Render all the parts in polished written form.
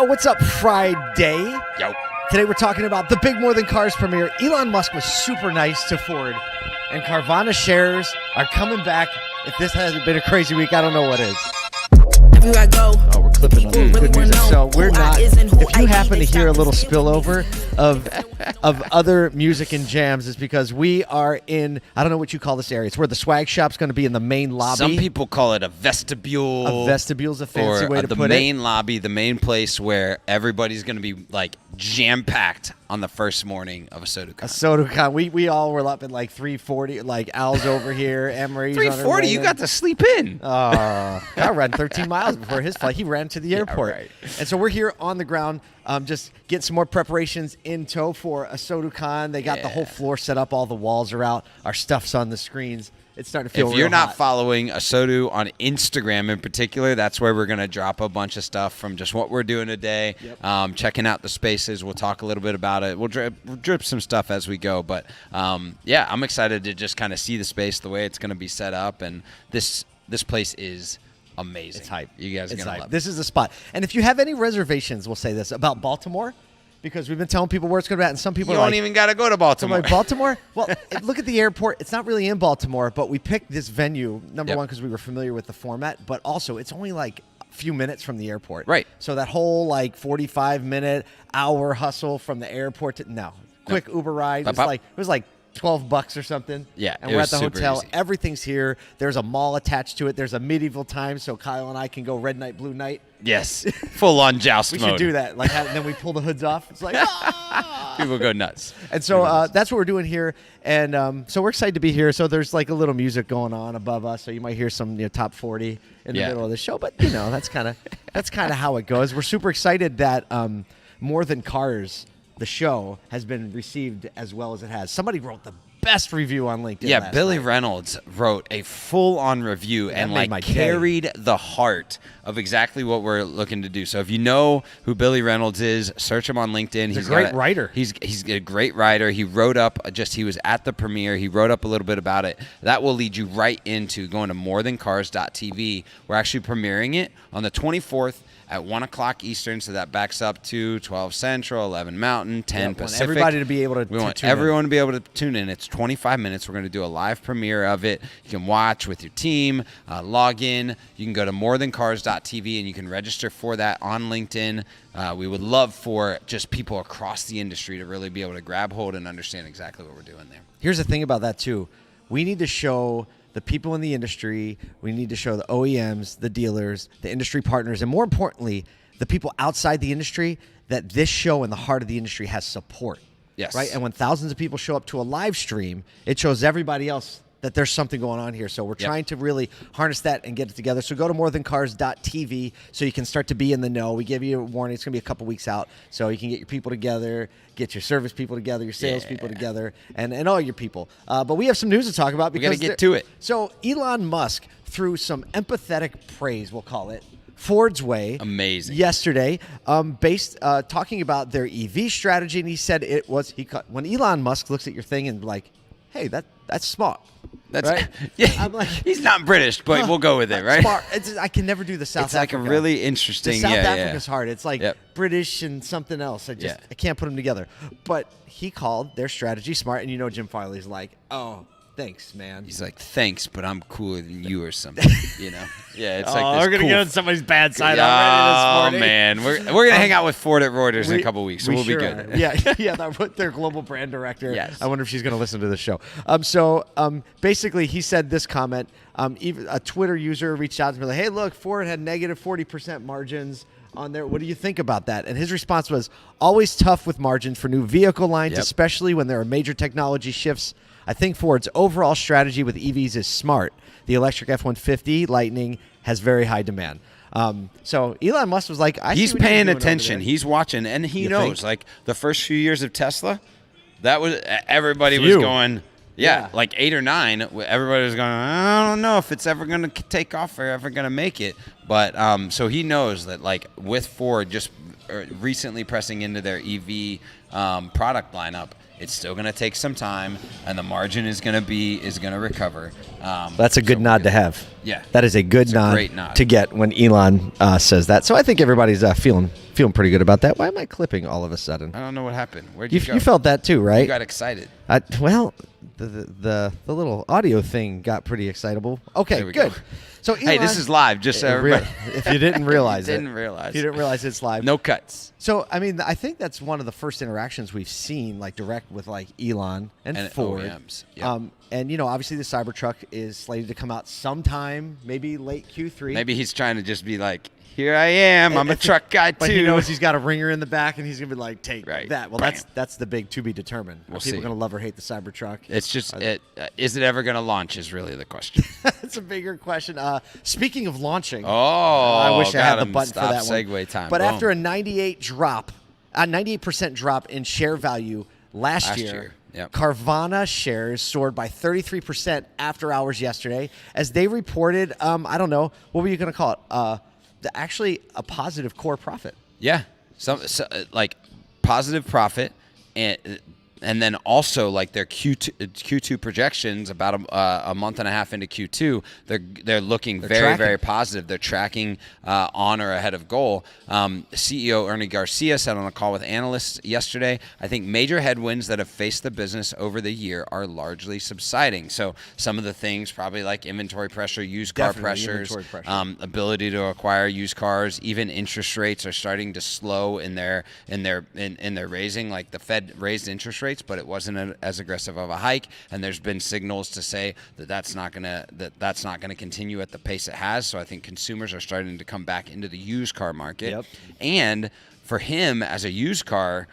Yo, what's up, Friday? Yo. Today we're talking about the big More Than Cars premiere. Elon Musk was super nice to Ford, and Carvana shares are coming back. If this hasn't been a crazy week, I don't know what is. I go. Oh, we're clipping on good music, so we're not. If you happen to hear a little spillover of other music and jams, it's because we are in, I don't know what you call this area. It's where the swag shop's going to be in the main lobby. Some people call it a vestibule. A vestibule's a fancy way to put it. The main lobby, the main place where everybody's going to be like jam-packed on the first morning of a SoduCon. A SoduCon. We all were up at like 3:40. Like Al's over here, Emery's 3:40. You got to sleep in. I ran 13 miles before his flight. He ran to the airport. Right. And so we're here on the ground, just getting some more preparations in tow for a SoduCon. They got the whole floor set up. All the walls are out. Our stuff's on the screens. It's starting to feel If you're real not hot. following a Sodu on Instagram in particular, that's where we're going to drop a bunch of stuff from just what we're doing today, checking out the spaces. We'll talk a little bit about it. We'll drip some stuff as we go. But, yeah, I'm excited to just kind of see the space, the way it's going to be set up. And this place is amazing. It's hype. You guys are going to love it. This is the spot. And if you have any reservations, we'll say this, about Baltimore, because we've been telling people where it's going to be at, and some people You are don't like, even got to go to Baltimore. I'm like, Baltimore? Well, look at the airport. It's not really in Baltimore, but we picked this venue, number one, because we were familiar with the format, but also it's only like a few minutes from the airport. Right. So that whole like 45-minute, hour hustle from the airport to quick Uber ride. It was like $12 or something. Yeah, and it we're was at the super hotel. easy. Everything's here. There's a mall attached to it. There's a medieval time, so Kyle and I can go red night, blue night. Yes. Full-on joust We mode. should do that. Like, and then we pull the hoods off. It's like, People go nuts. And so that's what we're doing here. And so we're excited to be here. So there's like a little music going on above us. So you might hear some top 40 in the middle of the show. But, that's kind of how it goes. We're super excited that More Than Cars, the show, has been received as well as it has. Somebody wrote the best review on LinkedIn. Yeah, last Billy night. Reynolds wrote a full-on review and made my day. carried the heart of exactly what we're looking to do. So if you know who Billy Reynolds is, search him on LinkedIn. He's a great writer. He's a great writer. He wrote up he was at the premiere. He wrote up a little bit about it. That will lead you right into going to morethancars.tv. We're actually premiering it on the 24th at 1 o'clock Eastern, so that backs up to 12 Central, 11 Mountain, 10 Pacific. Everybody to be able to We want tune in. everyone to be able to tune in. It's 25 minutes. We're going to do a live premiere of it. You can watch with your team, log in. You can go to morethancars.tv, and you can register for that on LinkedIn. We would love for just people across the industry to really be able to grab hold and understand exactly what we're doing there. Here's the thing about that, too. We need to show the people in the industry, we need to show the OEMs, the dealers, the industry partners, and more importantly, the people outside the industry, that this show in the heart of the industry has support. Yes. Right? And when thousands of people show up to a live stream, it shows everybody else that there's something going on here. So we're trying to really harness that and get it together. So go to morethancars.tv so you can start to be in the know. We give you a warning. It's going to be a couple weeks out. So you can get your people together, get your service people together, your sales people together, and all your people. But we have some news to talk about. We got to get to it. So Elon Musk threw some empathetic praise, we'll call it, Ford's way. Amazing. Yesterday, talking about their EV strategy, and he said when Elon Musk looks at your thing and like, hey, that's smart. That's right? I'm like, he's not British, but we'll go with it, right? Smart. I can never do the South It's like Africa. a really interesting. The South Africa's hard. It's like British and something else. I can't put them together. But he called their strategy smart, and Jim Farley's like, oh, thanks, man. He's like, thanks, but I'm cooler than you or something. Yeah, it's like this we're gonna cool get on somebody's bad side already this morning. Oh man, we're gonna hang out with Ford at Reuters in a couple weeks, so we'll be good. Their global brand director. Yes. I wonder if she's gonna listen to the show. Basically, he said this comment. Even a Twitter user reached out to me like, "Hey, look, Ford had negative 40% margins on there. What do you think about that?" And his response was, "Always tough with margins for new vehicle lines, especially when there are major technology shifts. I think Ford's overall strategy with EVs is smart. The electric F-150 Lightning has very high demand." So Elon Musk was like, he's paying attention. He's watching, and he knows. think? Like the first few years of Tesla, that was everybody was going. Yeah, like 8 or 9. Everybody was going, I don't know if it's ever going to take off or ever going to make it. But so he knows that, like, with Ford just recently pressing into their EV product lineup, it's still going to take some time, and the margin is going to recover. That's a good nod to have. Yeah, that is a good nod, great nod to get when Elon says that. So I think everybody's feeling pretty good about that. Why am I clipping all of a sudden? I don't know what happened. Where'd you go? You felt that too, right? You got excited. Well, the little audio thing got pretty excitable. Okay, good. Go. So Elon, hey, this is live. Just so everybody. If you didn't realize If you didn't realize it's live. No cuts. So I mean, I think that's one of the first interactions we've seen, like direct with like Elon and Ford. OEMs. Yep. And obviously the Cybertruck is slated to come out sometime, maybe late Q3. Maybe he's trying to just be like, here I am. I'm a truck guy too. But he knows he's got a ringer in the back, and he's gonna be like, take that. Well, Bam. that's the big to be determined. We'll Are people see. gonna love or hate the Cybertruck? It's just is it ever going to launch is really the question. That's a bigger question. Speaking of launching, I wish I had the button for that one. Segue time. But Boom. after a 98% drop in share value last year. Yep. Carvana shares soared by 33% after hours yesterday as they reported, I don't know, what were you going to call it? Actually, a positive core profit. Yeah, so like positive profit, and then also like their Q2 projections about a month and a half into Q2, they're looking very positive. They're tracking on or ahead of goal. CEO Ernie Garcia said on a call with analysts yesterday, I think major headwinds that have faced the business over the year are largely subsiding. So some of the things probably like inventory pressure, used car pressures, ability to acquire used cars, even interest rates are starting to slow in their raising. Like the Fed raised interest rates, but it wasn't as aggressive of a hike, and there's been signals to say that's not gonna continue at the pace it has. So I think consumers are starting to come back into the used car market. Yep. And for him as a used car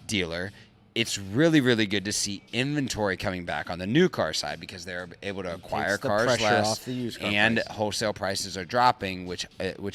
dealer, it's really, really good to see inventory coming back on the new car side because they're able to acquire cars less, off the used car and price. Wholesale prices are dropping, which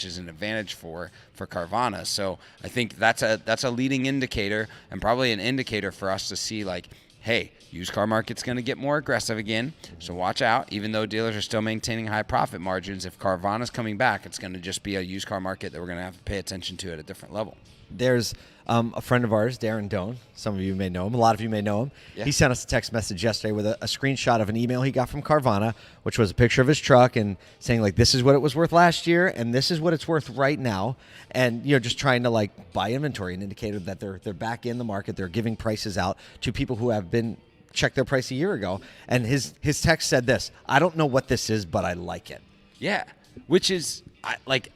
is an advantage for Carvana. So I think that's a leading indicator and probably an indicator for us to see like, hey, used car market's going to get more aggressive again. So watch out. Even though dealers are still maintaining high profit margins, if Carvana's coming back, it's going to just be a used car market that we're going to have to pay attention to at a different level. There's a friend of ours, Darren Doan. Some of you may know him. A lot of you may know him. Yeah. He sent us a text message yesterday with a screenshot of an email he got from Carvana, which was a picture of his truck and saying, like, this is what it was worth last year and this is what it's worth right now. And, just trying to, like, buy inventory, an indicator that they're back in the market. They're giving prices out to people who have been checked their price a year ago. And his text said this: I don't know what this is, but I like it. Yeah, which is... I wish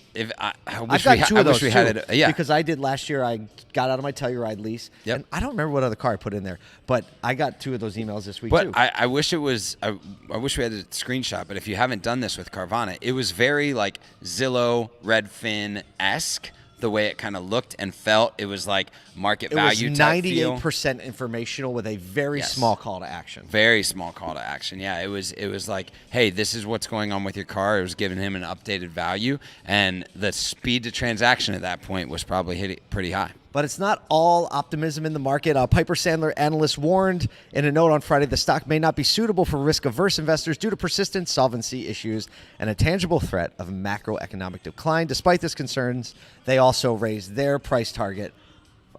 we had it. Yeah, because I did last year. I got out of my Telluride lease, and I don't remember what other car I put in there, but I got 2 of those emails this week too. But I wish it was. I wish we had a screenshot. But if you haven't done this with Carvana, it was very like Zillow, Redfin-esque. The way it kind of looked and felt, it was like market value. It was 98% informational with a very small call to action. Very small call to action. Yeah, it was like, hey, this is what's going on with your car. It was giving him an updated value, and the speed to transaction at that point was probably hit pretty high. But it's not all optimism in the market. Piper Sandler analyst warned in a note on Friday the stock may not be suitable for risk-averse investors due to persistent solvency issues and a tangible threat of macroeconomic decline. Despite these concerns, they also raised their price target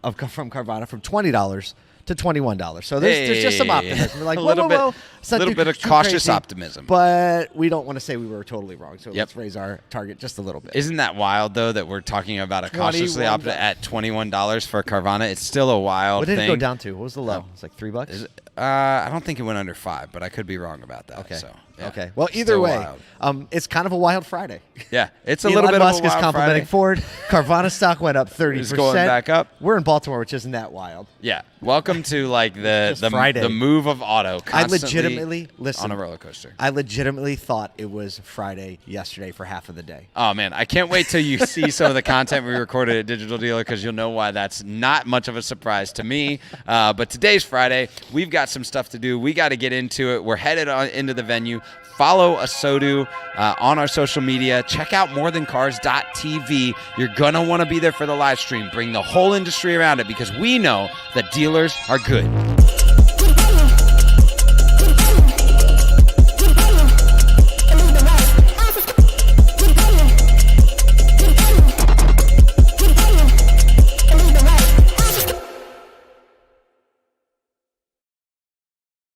from Carvana from $20 to $21. So there's just some optimism. We're like, whoa. It's not a little bit of cautious optimism. But we don't want to say we were totally wrong. So let's raise our target just a little bit. Isn't that wild, though, that we're talking about a cautiously optimistic at $21 for Carvana? It's still a wild thing. What did it go down to? What was the low? It's like $3? I don't think it went under 5, but I could be wrong about that. Okay. So, yeah. Okay. Well, either way, it's kind of a wild Friday. Yeah, it's a little bit Musk of a wild is complimenting Friday. Ford. Carvana stock went up 30%. It's going back up. We're in Baltimore, which isn't that wild. Yeah. Welcome to like the move of auto. I legitimately on a roller coaster. I legitimately thought it was Friday yesterday for half of the day. Oh man, I can't wait till you see some of the content we recorded at Digital Dealer because you'll know why that's not much of a surprise to me. But today's Friday. We've got some stuff to do. We got to get into it. We're headed into the venue. Follow Asodu on our social media. Check out morethancars.tv. You're going to want to be there for the live stream. Bring the whole industry around it because we know that dealers are good.